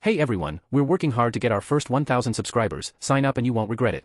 Hey everyone, we're working hard to get our first 1,000 subscribers, sign up and you won't regret it.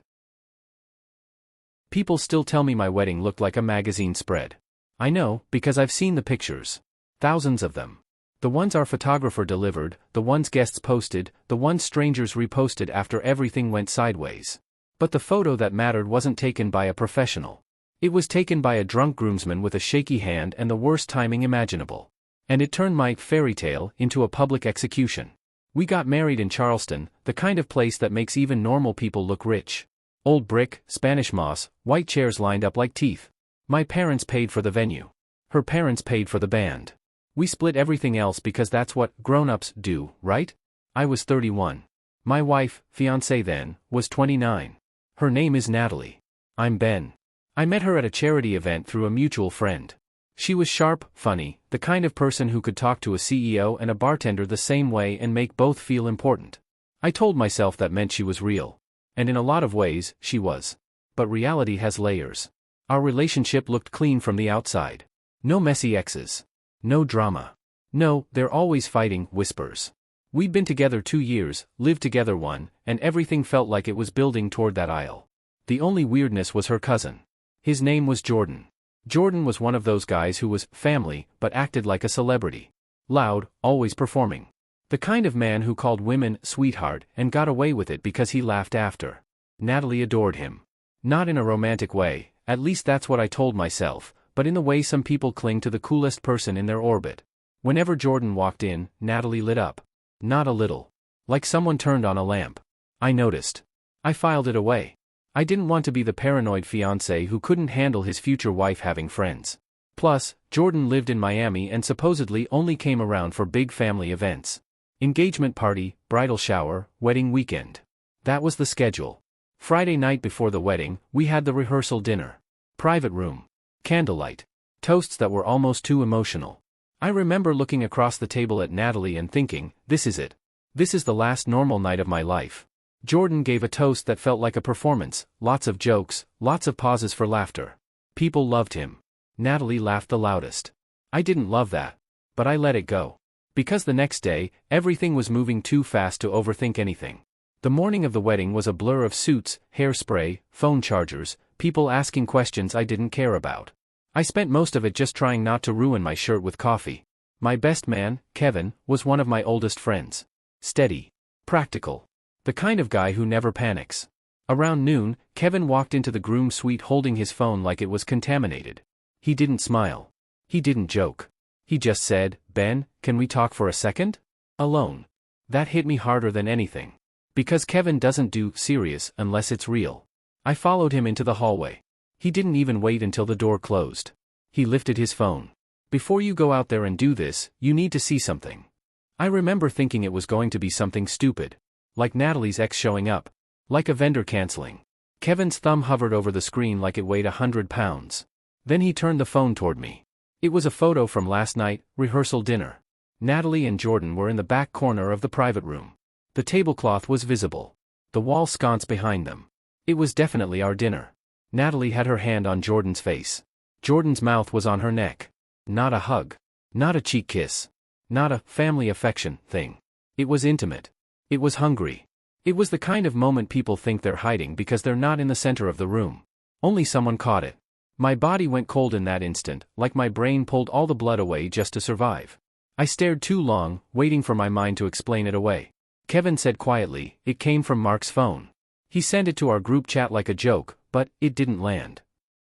People still tell me my wedding looked like a magazine spread. I know, because I've seen the pictures. Thousands of them. The ones our photographer delivered, the ones guests posted, the ones strangers reposted after everything went sideways. But the photo that mattered wasn't taken by a professional. It was taken by a drunk groomsman with a shaky hand and the worst timing imaginable. And it turned my fairytale into a public execution. We got married in Charleston, the kind of place that makes even normal people look rich. Old brick, Spanish moss, white chairs lined up like teeth. My parents paid for the venue. Her parents paid for the band. We split everything else because that's what grown-ups do, right? I was 31. My wife, fiancée then, was 29. Her name is Natalie. I'm Ben. I met her at a charity event through a mutual friend. She was sharp, funny, the kind of person who could talk to a CEO and a bartender the same way and make both feel important. I told myself that meant she was real. And in a lot of ways, she was. But reality has layers. Our relationship looked clean from the outside. No messy exes. No drama. No, they're always fighting, whispers. We'd been together 2 years, lived together 1, and everything felt like it was building toward that aisle. The only weirdness was her cousin. His name was Jordan. Jordan was one of those guys who was family, but acted like a celebrity. Loud, always performing. The kind of man who called women sweetheart and got away with it because he laughed after. Natalie adored him. Not in a romantic way, at least that's what I told myself, but in the way some people cling to the coolest person in their orbit. Whenever Jordan walked in, Natalie lit up. Not a little. Like someone turned on a lamp. I noticed. I filed it away. I didn't want to be the paranoid fiancé who couldn't handle his future wife having friends. Plus, Jordan lived in Miami and supposedly only came around for big family events. Engagement party, bridal shower, wedding weekend. That was the schedule. Friday night before the wedding, we had the rehearsal dinner. Private room. Candlelight. Toasts that were almost too emotional. I remember looking across the table at Natalie and thinking, this is it. This is the last normal night of my life. Jordan gave a toast that felt like a performance, lots of jokes, lots of pauses for laughter. People loved him. Natalie laughed the loudest. I didn't love that. But I let it go. Because the next day, everything was moving too fast to overthink anything. The morning of the wedding was a blur of suits, hairspray, phone chargers, people asking questions I didn't care about. I spent most of it just trying not to ruin my shirt with coffee. My best man, Kevin, was one of my oldest friends. Steady. Practical. The kind of guy who never panics. Around noon, Kevin walked into the groom suite holding his phone like it was contaminated. He didn't smile. He didn't joke. He just said, "Ben, can we talk for a second? Alone." That hit me harder than anything. Because Kevin doesn't do serious unless it's real. I followed him into the hallway. He didn't even wait until the door closed. He lifted his phone. "Before you go out there and do this, you need to see something." I remember thinking it was going to be something stupid. Like Natalie's ex showing up. Like a vendor canceling. Kevin's thumb hovered over the screen like it weighed 100 pounds. Then he turned the phone toward me. It was a photo from last night, rehearsal dinner. Natalie and Jordan were in the back corner of the private room. The tablecloth was visible. The wall sconce behind them. It was definitely our dinner. Natalie had her hand on Jordan's face. Jordan's mouth was on her neck. Not a hug. Not a cheek kiss. Not a family affection thing. It was intimate. It was hungry. It was the kind of moment people think they're hiding because they're not in the center of the room. Only someone caught it. My body went cold in that instant, like my brain pulled all the blood away just to survive. I stared too long, waiting for my mind to explain it away. Kevin said quietly, "It came from Mark's phone. He sent it to our group chat like a joke, but it didn't land."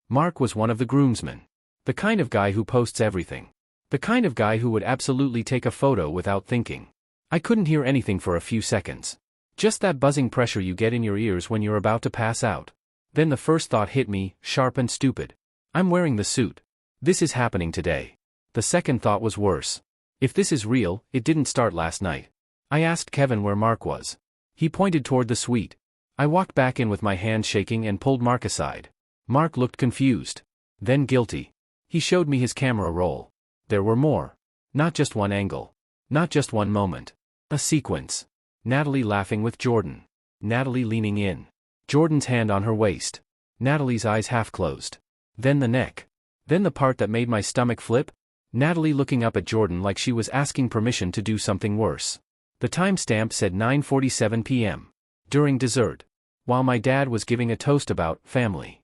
Mark was one of the groomsmen. The kind of guy who posts everything. The kind of guy who would absolutely take a photo without thinking. I couldn't hear anything for a few seconds. Just that buzzing pressure you get in your ears when you're about to pass out. Then the first thought hit me, sharp and stupid. I'm wearing the suit. This is happening today. The second thought was worse. If this is real, it didn't start last night. I asked Kevin where Mark was. He pointed toward the suite. I walked back in with my hand shaking and pulled Mark aside. Mark looked confused. Then guilty. He showed me his camera roll. There were more. Not just one angle. Not just one moment. A sequence. Natalie laughing with Jordan. Natalie leaning in. Jordan's hand on her waist. Natalie's eyes half closed. Then the neck. Then the part that made my stomach flip. Natalie looking up at Jordan like she was asking permission to do something worse. The timestamp said 9:47 p.m. During dessert. While my dad was giving a toast about family.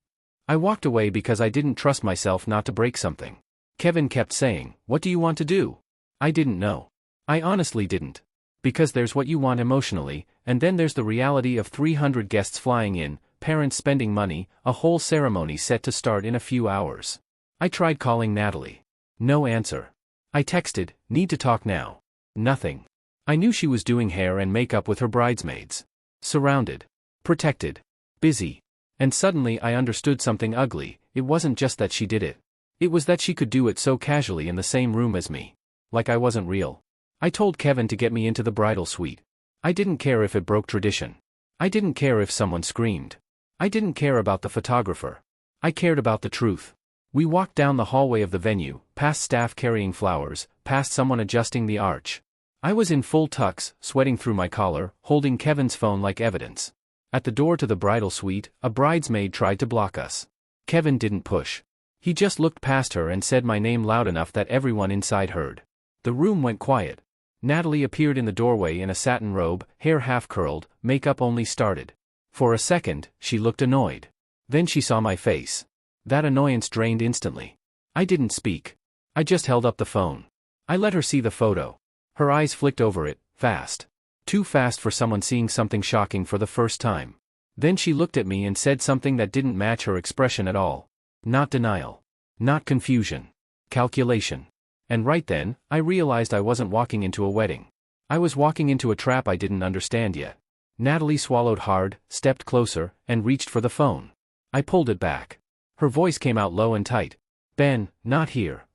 I walked away because I didn't trust myself not to break something. Kevin kept saying, "What do you want to do?" I didn't know. I honestly didn't. Because there's what you want emotionally, and then there's the reality of 300 guests flying in, parents spending money, a whole ceremony set to start in a few hours. I tried calling Natalie. No answer. I texted, "Need to talk now." Nothing. I knew she was doing hair and makeup with her bridesmaids. Surrounded. Protected. Busy. And suddenly I understood something ugly. It wasn't just that she did it. It was that she could do it so casually in the same room as me. Like I wasn't real. I told Kevin to get me into the bridal suite. I didn't care if it broke tradition. I didn't care if someone screamed. I didn't care about the photographer. I cared about the truth. We walked down the hallway of the venue, past staff carrying flowers, past someone adjusting the arch. I was in full tux, sweating through my collar, holding Kevin's phone like evidence. At the door to the bridal suite, a bridesmaid tried to block us. Kevin didn't push. He just looked past her and said my name loud enough that everyone inside heard. The room went quiet. Natalie appeared in the doorway in a satin robe, hair half curled, makeup only started. For a second, she looked annoyed. Then she saw my face. That annoyance drained instantly. I didn't speak. I just held up the phone. I let her see the photo. Her eyes flicked over it, fast. Too fast for someone seeing something shocking for the first time. Then she looked at me and said something that didn't match her expression at all. Not denial. Not confusion. Calculation. And right then, I realized I wasn't walking into a wedding. I was walking into a trap I didn't understand yet. Natalie swallowed hard, stepped closer, and reached for the phone. I pulled it back. Her voice came out low and tight. "Ben, not here."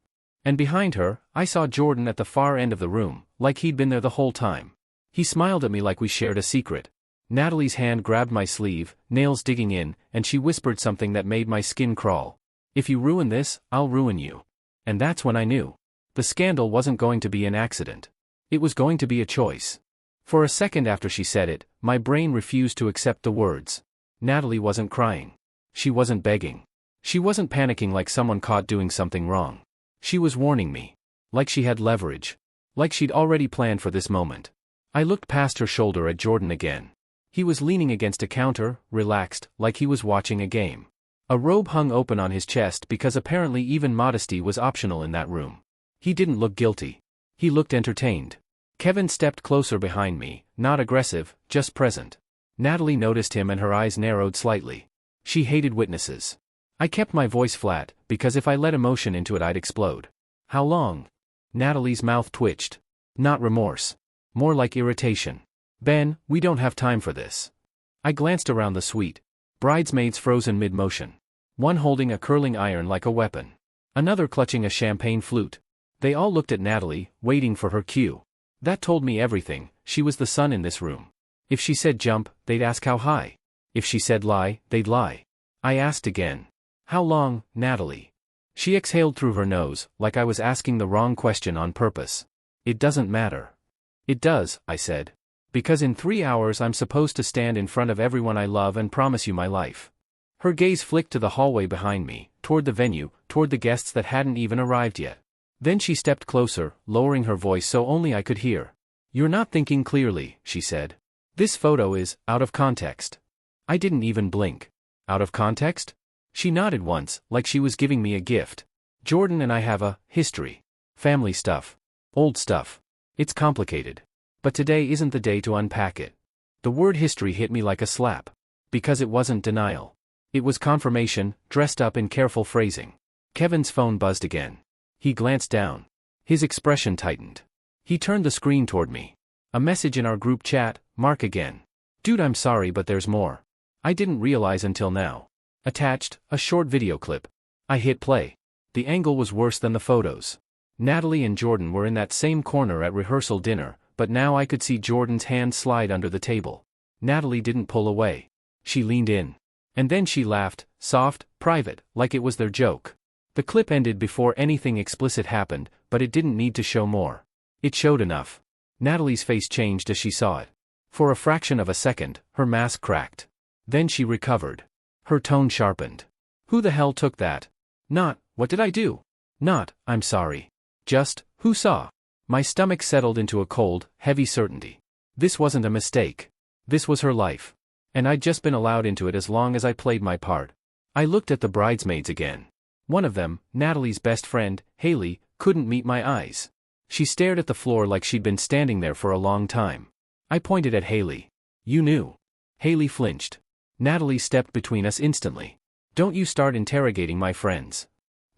And behind her, I saw Jordan at the far end of the room, like he'd been there the whole time. He smiled at me like we shared a secret. Natalie's hand grabbed my sleeve, nails digging in, and she whispered something that made my skin crawl. "If you ruin this, I'll ruin you." And that's when I knew. The scandal wasn't going to be an accident. It was going to be a choice. For a second after she said it, my brain refused to accept the words. Natalie wasn't crying. She wasn't begging. She wasn't panicking like someone caught doing something wrong. She was warning me. Like she had leverage. Like she'd already planned for this moment. I looked past her shoulder at Jordan again. He was leaning against a counter, relaxed, like he was watching a game. A robe hung open on his chest because apparently even modesty was optional in that room. He didn't look guilty. He looked entertained. Kevin stepped closer behind me, not aggressive, just present. Natalie noticed him and her eyes narrowed slightly. She hated witnesses. I kept my voice flat, because if I let emotion into it I'd explode. "How long?" Natalie's mouth twitched. Not remorse. More like irritation. "Ben, we don't have time for this." I glanced around the suite. Bridesmaids frozen mid-motion. One holding a curling iron like a weapon. Another clutching a champagne flute. They all looked at Natalie, waiting for her cue. That told me everything. She was the sun in this room. If she said jump, they'd ask how high. If she said lie, they'd lie. I asked again. "How long, Natalie?" She exhaled through her nose, like I was asking the wrong question on purpose. "It doesn't matter." "It does," I said. "Because in 3 hours I'm supposed to stand in front of everyone I love and promise you my life." Her gaze flicked to the hallway behind me, toward the venue, toward the guests that hadn't even arrived yet. Then she stepped closer, lowering her voice so only I could hear. "You're not thinking clearly," she said. "This photo is out of context." I didn't even blink. Out of context? She nodded once, like she was giving me a gift. "Jordan and I have a history. Family stuff. Old stuff. It's complicated. But today isn't the day to unpack it." The word history hit me like a slap. Because it wasn't denial. It was confirmation, dressed up in careful phrasing. Kevin's phone buzzed again. He glanced down. His expression tightened. He turned the screen toward me. A message in our group chat, Mark again. "Dude, I'm sorry but there's more." I didn't realize until now. Attached, a short video clip. I hit play. The angle was worse than the photos. Natalie and Jordan were in that same corner at rehearsal dinner, but now I could see Jordan's hand slide under the table. Natalie didn't pull away. She leaned in. And then she laughed, soft, private, like it was their joke. The clip ended before anything explicit happened, but it didn't need to show more. It showed enough. Natalie's face changed as she saw it. For a fraction of a second, her mask cracked. Then she recovered. Her tone sharpened. "Who the hell took that?" Not, "What did I do?" Not, "I'm sorry." Just, "Who saw?" My stomach settled into a cold, heavy certainty. This wasn't a mistake. This was her life. And I'd just been allowed into it as long as I played my part. I looked at the bridesmaids again. One of them, Natalie's best friend, Haley, couldn't meet my eyes. She stared at the floor like she'd been standing there for a long time. I pointed at Haley. You knew. Haley flinched. Natalie stepped between us instantly. Don't you start interrogating my friends.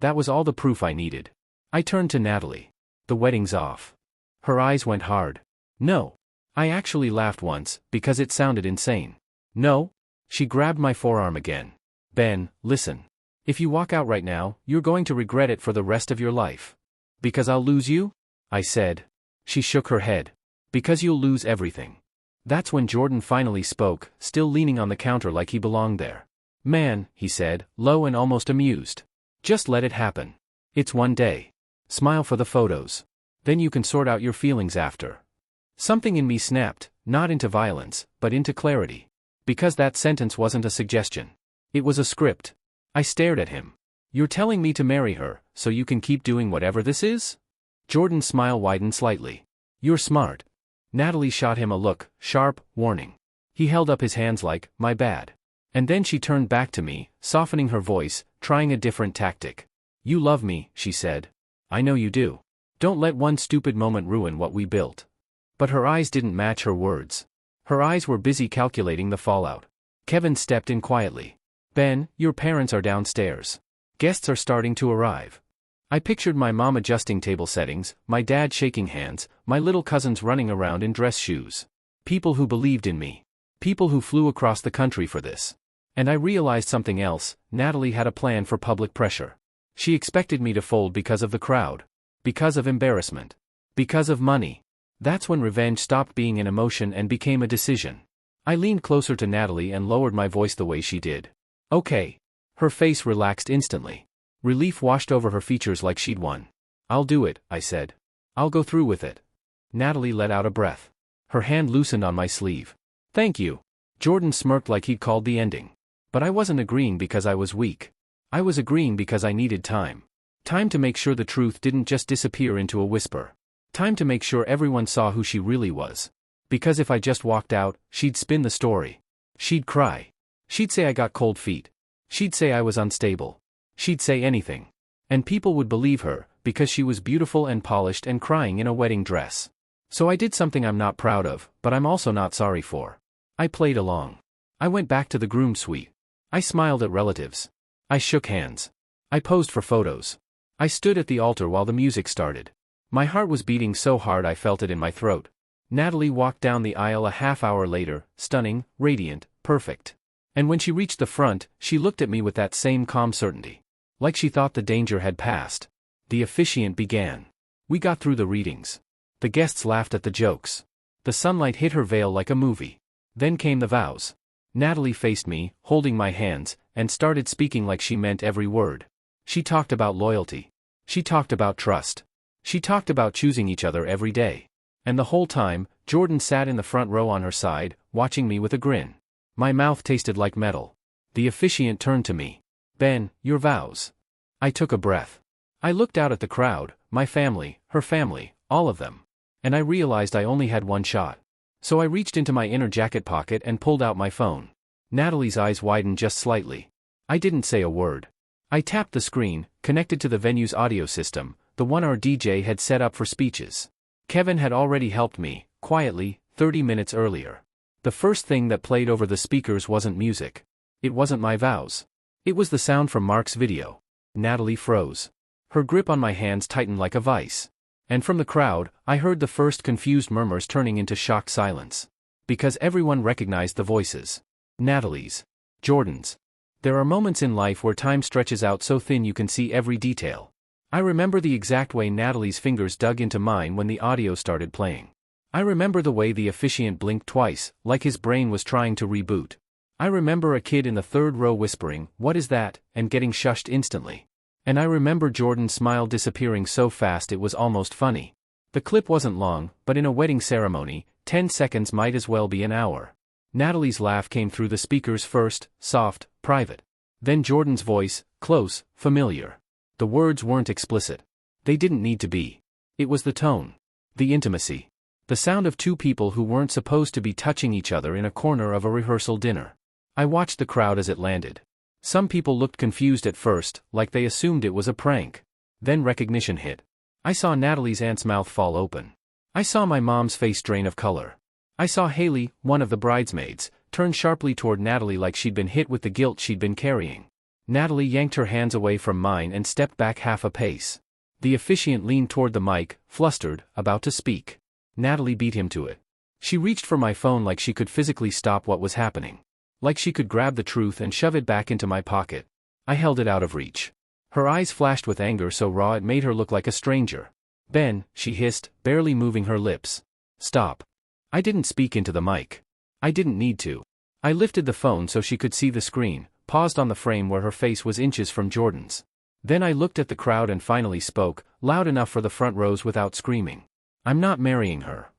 That was all the proof I needed. I turned to Natalie. The wedding's off. Her eyes went hard. No. I actually laughed once, because it sounded insane. No? She grabbed my forearm again. Ben, listen. If you walk out right now, you're going to regret it for the rest of your life. Because I'll lose you? I said. She shook her head. Because you'll lose everything. That's when Jordan finally spoke, still leaning on the counter like he belonged there. Man, he said, low and almost amused. Just let it happen. It's one day. Smile for the photos. Then you can sort out your feelings after. Something in me snapped, not into violence, but into clarity. Because that sentence wasn't a suggestion. It was a script. I stared at him. You're telling me to marry her, so you can keep doing whatever this is? Jordan's smile widened slightly. You're smart. Natalie shot him a look, sharp, warning. He held up his hands like, my bad. And then she turned back to me, softening her voice, trying a different tactic. You love me, she said. I know you do. Don't let one stupid moment ruin what we built. But her eyes didn't match her words. Her eyes were busy calculating the fallout. Kevin stepped in quietly. Ben, your parents are downstairs. Guests are starting to arrive. I pictured my mom adjusting table settings, my dad shaking hands, my little cousins running around in dress shoes. People who believed in me. People who flew across the country for this. And I realized something else. Natalie had a plan for public pressure. She expected me to fold because of the crowd. Because of embarrassment. Because of money. That's when revenge stopped being an emotion and became a decision. I leaned closer to Natalie and lowered my voice the way she did. Okay. Her face relaxed instantly. Relief washed over her features like she'd won. I'll do it, I said. I'll go through with it. Natalie let out a breath. Her hand loosened on my sleeve. Thank you. Jordan smirked like he'd called the ending. But I wasn't agreeing because I was weak. I was agreeing because I needed time. Time to make sure the truth didn't just disappear into a whisper. Time to make sure everyone saw who she really was. Because if I just walked out, she'd spin the story. She'd cry. She'd say I got cold feet. She'd say I was unstable. She'd say anything. And people would believe her, because she was beautiful and polished and crying in a wedding dress. So I did something I'm not proud of, but I'm also not sorry for. I played along. I went back to the groom suite. I smiled at relatives. I shook hands. I posed for photos. I stood at the altar while the music started. My heart was beating so hard I felt it in my throat. Natalie walked down the aisle a half hour later, stunning, radiant, perfect. And when she reached the front, she looked at me with that same calm certainty. Like she thought the danger had passed. The officiant began. We got through the readings. The guests laughed at the jokes. The sunlight hit her veil like a movie. Then came the vows. Natalie faced me, holding my hands, and started speaking like she meant every word. She talked about loyalty. She talked about trust. She talked about choosing each other every day. And the whole time, Jordan sat in the front row on her side, watching me with a grin. My mouth tasted like metal. The officiant turned to me. Ben, your vows. I took a breath. I looked out at the crowd, my family, her family, all of them. And I realized I only had one shot. So I reached into my inner jacket pocket and pulled out my phone. Natalie's eyes widened just slightly. I didn't say a word. I tapped the screen, connected to the venue's audio system, the one our DJ had set up for speeches. Kevin had already helped me, quietly, 30 minutes earlier. The first thing that played over the speakers wasn't music. It wasn't my vows. It was the sound from Mark's video. Natalie froze. Her grip on my hands tightened like a vice. And from the crowd, I heard the first confused murmurs turning into shocked silence. Because everyone recognized the voices. Natalie's. Jordan's. There are moments in life where time stretches out so thin you can see every detail. I remember the exact way Natalie's fingers dug into mine when the audio started playing. I remember the way the officiant blinked twice, like his brain was trying to reboot. I remember a kid in the third row whispering, "What is that?" and getting shushed instantly. And I remember Jordan's smile disappearing so fast it was almost funny. The clip wasn't long, but in a wedding ceremony, 10 seconds might as well be an hour. Natalie's laugh came through the speakers first, soft, private. Then Jordan's voice, close, familiar. The words weren't explicit. They didn't need to be. It was the tone. The intimacy. The sound of two people who weren't supposed to be touching each other in a corner of a rehearsal dinner. I watched the crowd as it landed. Some people looked confused at first, like they assumed it was a prank. Then recognition hit. I saw Natalie's aunt's mouth fall open. I saw my mom's face drain of color. I saw Haley, one of the bridesmaids, turn sharply toward Natalie like she'd been hit with the guilt she'd been carrying. Natalie yanked her hands away from mine and stepped back half a pace. The officiant leaned toward the mic, flustered, about to speak. Natalie beat him to it. She reached for my phone like she could physically stop what was happening. Like she could grab the truth and shove it back into my pocket. I held it out of reach. Her eyes flashed with anger so raw it made her look like a stranger. "Ben," she hissed, barely moving her lips. "Stop." I didn't speak into the mic. I didn't need to. I lifted the phone so she could see the screen, paused on the frame where her face was inches from Jordan's. Then I looked at the crowd and finally spoke, loud enough for the front rows without screaming. "I'm not marrying her."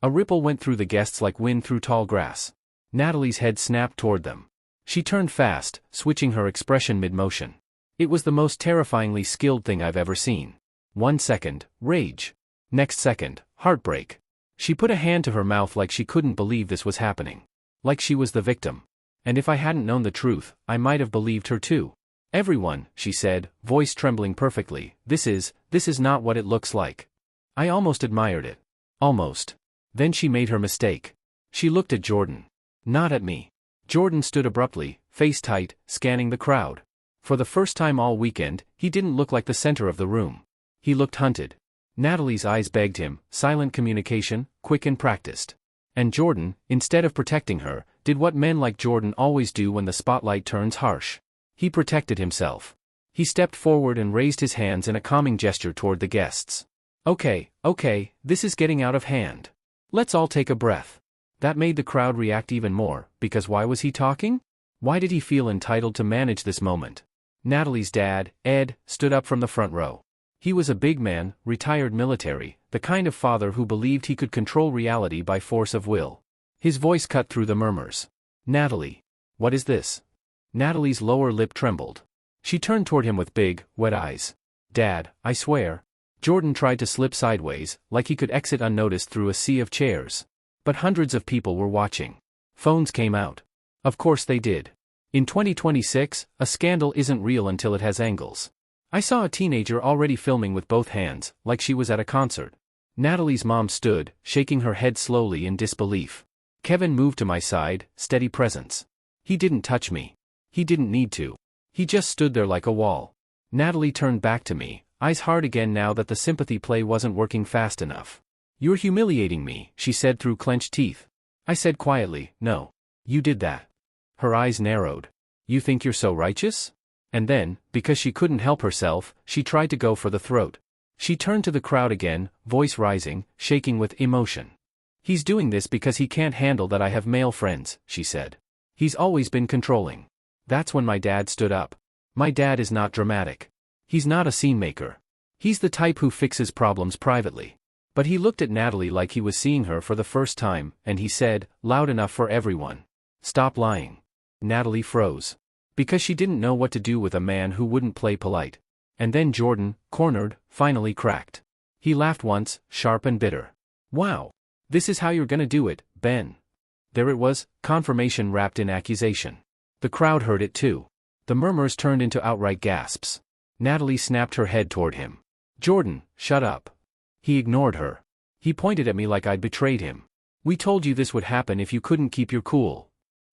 A ripple went through the guests like wind through tall grass. Natalie's head snapped toward them. She turned fast, switching her expression mid-motion. It was the most terrifyingly skilled thing I've ever seen. 1 second, rage. Next second, heartbreak. She put a hand to her mouth like she couldn't believe this was happening. Like she was the victim. And if I hadn't known the truth, I might have believed her too. "Everyone," she said, voice trembling perfectly, this is not what it looks like." I almost admired it. Almost. Then she made her mistake. She looked at Jordan. Not at me. Jordan stood abruptly, face tight, scanning the crowd. For the first time all weekend, he didn't look like the center of the room. He looked hunted. Natalie's eyes begged him, silent communication, quick and practiced. And Jordan, instead of protecting her, did what men like Jordan always do when the spotlight turns harsh. He protected himself. He stepped forward and raised his hands in a calming gesture toward the guests. Okay, this is getting out of hand. Let's all take a breath." That made the crowd react even more, because why was he talking? Why did he feel entitled to manage this moment? Natalie's dad, Ed, stood up from the front row. He was a big man, retired military, the kind of father who believed he could control reality by force of will. His voice cut through the murmurs. "Natalie. What is this?" Natalie's lower lip trembled. She turned toward him with big, wet eyes. "Dad, I swear." Jordan tried to slip sideways, like he could exit unnoticed through a sea of chairs. But hundreds of people were watching. Phones came out. Of course they did. In 2026, a scandal isn't real until it has angles. I saw a teenager already filming with both hands, like she was at a concert. Natalie's mom stood, shaking her head slowly in disbelief. Kevin moved to my side, steady presence. He didn't touch me. He didn't need to. He just stood there like a wall. Natalie turned back to me, eyes hard again now that the sympathy play wasn't working fast enough. "You're humiliating me," she said through clenched teeth. I said quietly, "No. You did that." Her eyes narrowed. "You think you're so righteous?" And then, because she couldn't help herself, she tried to go for the throat. She turned to the crowd again, voice rising, shaking with emotion. "He's doing this because he can't handle that I have male friends," she said. "He's always been controlling." That's when my dad stood up. My dad is not dramatic. He's not a scene maker. He's the type who fixes problems privately. But he looked at Natalie like he was seeing her for the first time, and he said, loud enough for everyone, "Stop lying." Natalie froze. Because she didn't know what to do with a man who wouldn't play polite. And then Jordan, cornered, finally cracked. He laughed once, sharp and bitter. "Wow. This is how you're gonna do it, Ben." There it was, confirmation wrapped in accusation. The crowd heard it too. The murmurs turned into outright gasps. Natalie snapped her head toward him. "Jordan, shut up." He ignored her. He pointed at me like I'd betrayed him. "We told you this would happen if you couldn't keep your cool."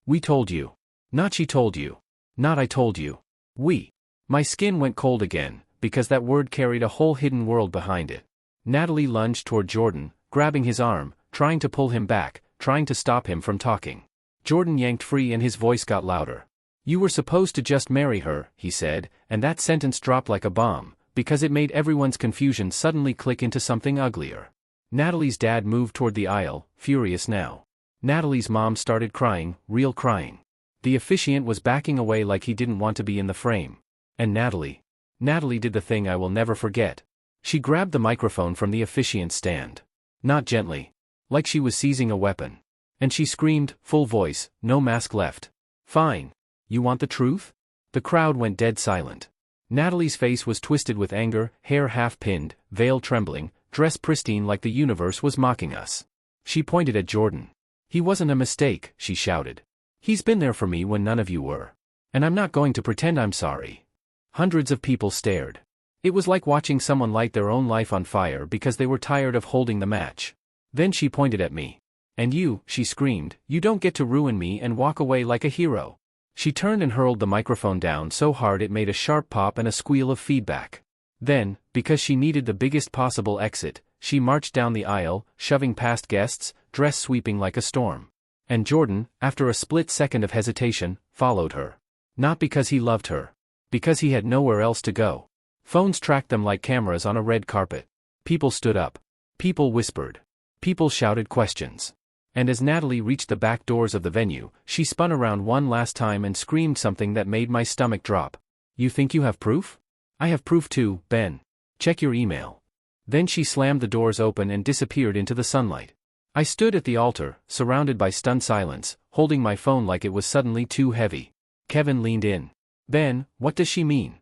"We told you." Not she told you. Not I told you. We. My skin went cold again, because that word carried a whole hidden world behind it. Natalie lunged toward Jordan, grabbing his arm, trying to pull him back, trying to stop him from talking. Jordan yanked free and his voice got louder. "You were supposed to just marry her," he said, and that sentence dropped like a bomb, because it made everyone's confusion suddenly click into something uglier. Natalie's dad moved toward the aisle, furious now. Natalie's mom started crying, real crying. The officiant was backing away like he didn't want to be in the frame. And Natalie did the thing I will never forget. She grabbed the microphone from the officiant's stand. Not gently. Like she was seizing a weapon. And she screamed, full voice, no mask left. "Fine. You want the truth?" The crowd went dead silent. Natalie's face was twisted with anger, hair half pinned, veil trembling, dress pristine like the universe was mocking us. She pointed at Jordan. He wasn't a mistake, she shouted. He's been there for me when none of you were. And I'm not going to pretend I'm sorry. Hundreds of people stared. It was like watching someone light their own life on fire because they were tired of holding the match. Then she pointed at me. And you, she screamed, you don't get to ruin me and walk away like a hero. She turned and hurled the microphone down so hard it made a sharp pop and a squeal of feedback. Then, because she needed the biggest possible exit, she marched down the aisle, shoving past guests, dress sweeping like a storm. And Jordan, after a split second of hesitation, followed her. Not because he loved her. Because he had nowhere else to go. Phones tracked them like cameras on a red carpet. People stood up. People whispered. People shouted questions. And as Natalie reached the back doors of the venue, she spun around one last time and screamed something that made my stomach drop. You think you have proof? I have proof too, Ben. Check your email. Then she slammed the doors open and disappeared into the sunlight. I stood at the altar, surrounded by stunned silence, holding my phone like it was suddenly too heavy. Kevin leaned in. Ben, what does she mean?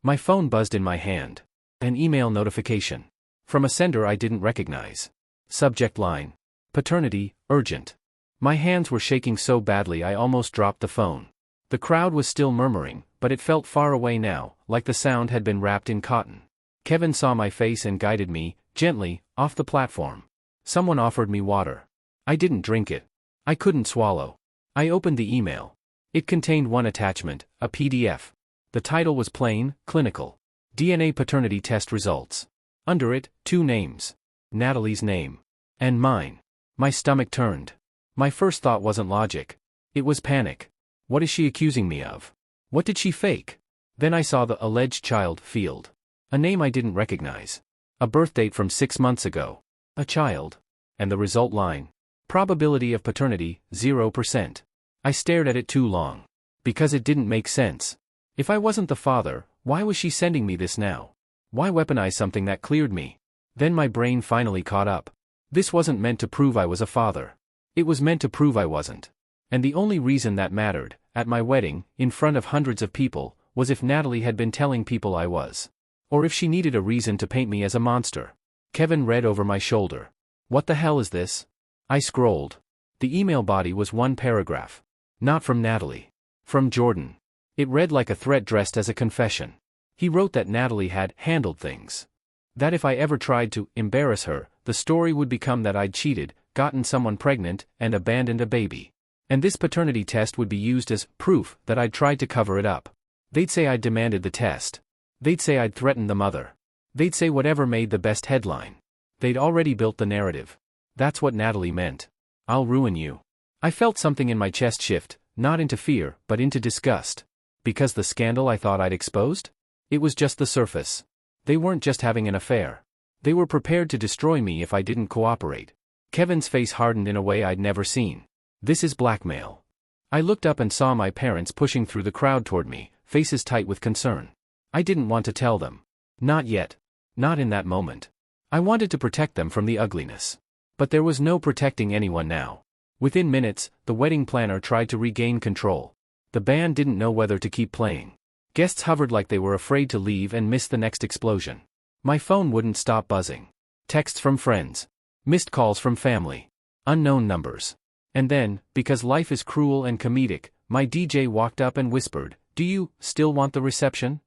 My phone buzzed in my hand. An email notification. From a sender I didn't recognize. Subject line. Paternity, urgent. My hands were shaking so badly I almost dropped the phone. The crowd was still murmuring, but it felt far away now, like the sound had been wrapped in cotton. Kevin saw my face and guided me, gently, off the platform. Someone offered me water. I didn't drink it. I couldn't swallow. I opened the email. It contained one attachment, a PDF. The title was plain, clinical. DNA paternity test results. Under it, 2 names. Natalie's name. And mine. My stomach turned. My first thought wasn't logic. It was panic. What is she accusing me of? What did she fake? Then I saw the alleged child field. A name I didn't recognize. A birth date from 6 months ago. A child. And the result line. Probability of paternity, 0%. I stared at it too long. Because it didn't make sense. If I wasn't the father, why was she sending me this now? Why weaponize something that cleared me? Then my brain finally caught up. This wasn't meant to prove I was a father. It was meant to prove I wasn't. And the only reason that mattered, at my wedding, in front of hundreds of people, was if Natalie had been telling people I was. Or if she needed a reason to paint me as a monster. Kevin read over my shoulder. What the hell is this? I scrolled. The email body was one paragraph. Not from Natalie. From Jordan. It read like a threat dressed as a confession. He wrote that Natalie had handled things. That if I ever tried to embarrass her, the story would become that I'd cheated, gotten someone pregnant, and abandoned a baby. And this paternity test would be used as proof that I'd tried to cover it up. They'd say I'd demanded the test. They'd say I'd threatened the mother. They'd say whatever made the best headline. They'd already built the narrative. That's what Natalie meant. I'll ruin you. I felt something in my chest shift, not into fear, but into disgust. Because the scandal I thought I'd exposed? It was just the surface. They weren't just having an affair. They were prepared to destroy me if I didn't cooperate. Kevin's face hardened in a way I'd never seen. This is blackmail. I looked up and saw my parents pushing through the crowd toward me, faces tight with concern. I didn't want to tell them. Not yet. Not in that moment. I wanted to protect them from the ugliness. But there was no protecting anyone now. Within minutes, the wedding planner tried to regain control. The band didn't know whether to keep playing. Guests hovered like they were afraid to leave and miss the next explosion. My phone wouldn't stop buzzing. Texts from friends. Missed calls from family. Unknown numbers. And then, because life is cruel and comedic, my DJ walked up and whispered, "Do you still want the reception?"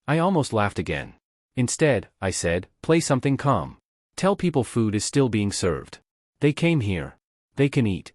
I almost laughed again. Instead, I said, "Play something calm. Tell people food is still being served. They came here. They can eat."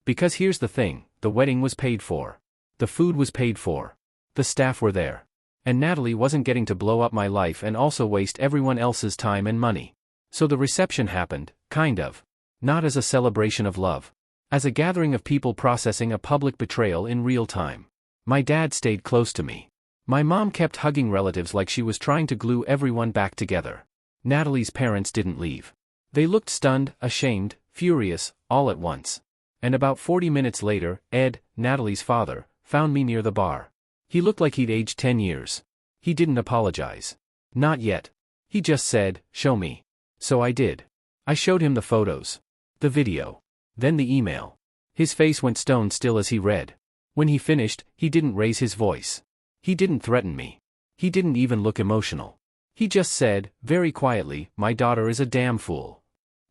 Because here's the thing, the wedding was paid for. The food was paid for. The staff were there. And Natalie wasn't getting to blow up my life and also waste everyone else's time and money. So the reception happened, kind of. Not as a celebration of love. As a gathering of people processing a public betrayal in real time. My dad stayed close to me. My mom kept hugging relatives like she was trying to glue everyone back together. Natalie's parents didn't leave. They looked stunned, ashamed, furious, all at once. And about 40 minutes later, Ed, Natalie's father, found me near the bar. He looked like he'd aged 10 years. He didn't apologize. Not yet. He just said, "Show me." So I did. I showed him the photos. The video. Then the email. His face went stone still as he read. When he finished, he didn't raise his voice. He didn't threaten me. He didn't even look emotional. He just said, very quietly, "My daughter is a damn fool."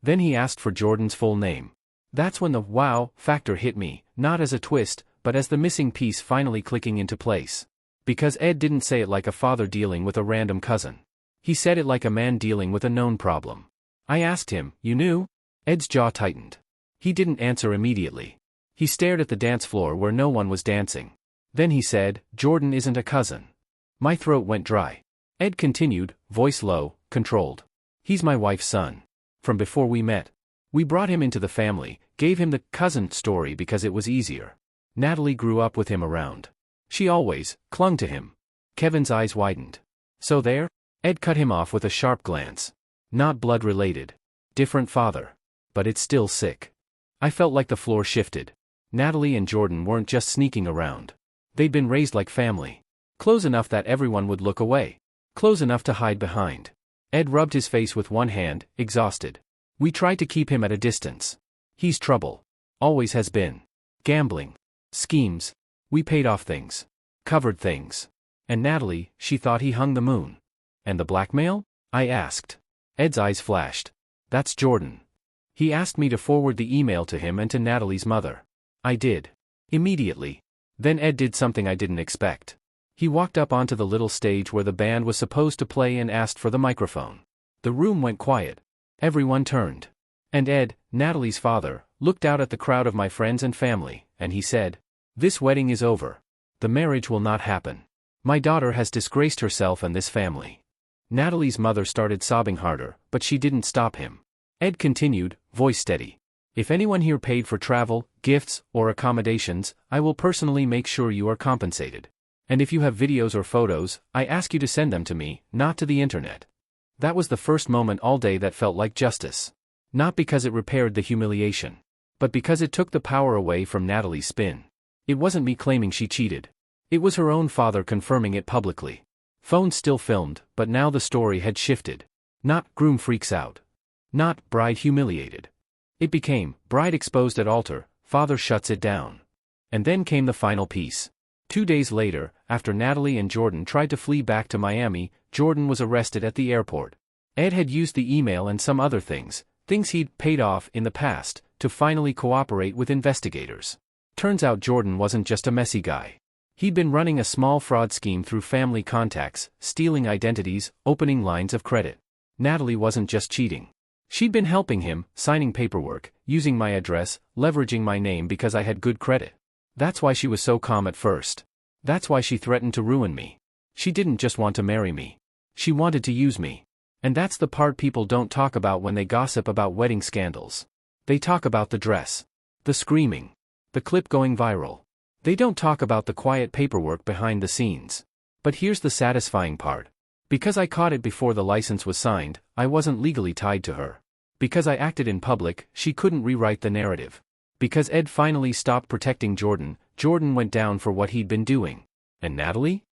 Then he asked for Jordan's full name. That's when the wow factor hit me, not as a twist, but as the missing piece finally clicking into place. Because Ed didn't say it like a father dealing with a random cousin. He said it like a man dealing with a known problem. I asked him, "You knew?" Ed's jaw tightened. He didn't answer immediately. He stared at the dance floor where no one was dancing. Then he said, "Jordan isn't a cousin." My throat went dry. Ed continued, voice low, controlled. "He's my wife's son. From before we met. We brought him into the family, gave him the cousin story because it was easier. Natalie grew up with him around. She always clung to him." Kevin's eyes widened. "So there?" Ed cut him off with a sharp glance. "Not blood-related. Different father. But it's still sick." I felt like the floor shifted. Natalie and Jordan weren't just sneaking around. They'd been raised like family. Close enough that everyone would look away. Close enough to hide behind. Ed rubbed his face with one hand, exhausted. "We tried to keep him at a distance. He's trouble. Always has been. Gambling. Schemes. We paid off things. Covered things. And Natalie, she thought he hung the moon." "And the blackmail?" I asked. Ed's eyes flashed. "That's Jordan. He asked me to forward the email to him and to Natalie's mother. I did. Immediately. Then Ed did something I didn't expect. He walked up onto the little stage where the band was supposed to play and asked for the microphone. The room went quiet. Everyone turned. And Ed, Natalie's father, looked out at the crowd of my friends and family, and he said, "This wedding is over. The marriage will not happen. My daughter has disgraced herself and this family." Natalie's mother started sobbing harder, but she didn't stop him. Ed continued, voice steady. "If anyone here paid for travel, gifts, or accommodations, I will personally make sure you are compensated. And if you have videos or photos, I ask you to send them to me, not to the internet." That was the first moment all day that felt like justice. Not because it repaired the humiliation, but because it took the power away from Natalie's spin. It wasn't me claiming she cheated. It was her own father confirming it publicly. Phone still filmed, but now the story had shifted. Not groom freaks out. Not bride humiliated. It became bride exposed at altar, father shuts it down. And then came the final piece. 2 days later, after Natalie and Jordan tried to flee back to Miami, Jordan was arrested at the airport. Ed had used the email and some other things he'd paid off in the past, to finally cooperate with investigators. Turns out Jordan wasn't just a messy guy. He'd been running a small fraud scheme through family contacts, stealing identities, opening lines of credit. Natalie wasn't just cheating. She'd been helping him, signing paperwork, using my address, leveraging my name because I had good credit. That's why she was so calm at first. That's why she threatened to ruin me. She didn't just want to marry me. She wanted to use me. And that's the part people don't talk about when they gossip about wedding scandals. They talk about the dress. The screaming. The clip going viral. They don't talk about the quiet paperwork behind the scenes. But here's the satisfying part. Because I caught it before the license was signed, I wasn't legally tied to her. Because I acted in public, she couldn't rewrite the narrative. Because Ed finally stopped protecting Jordan, Jordan went down for what he'd been doing. And Natalie?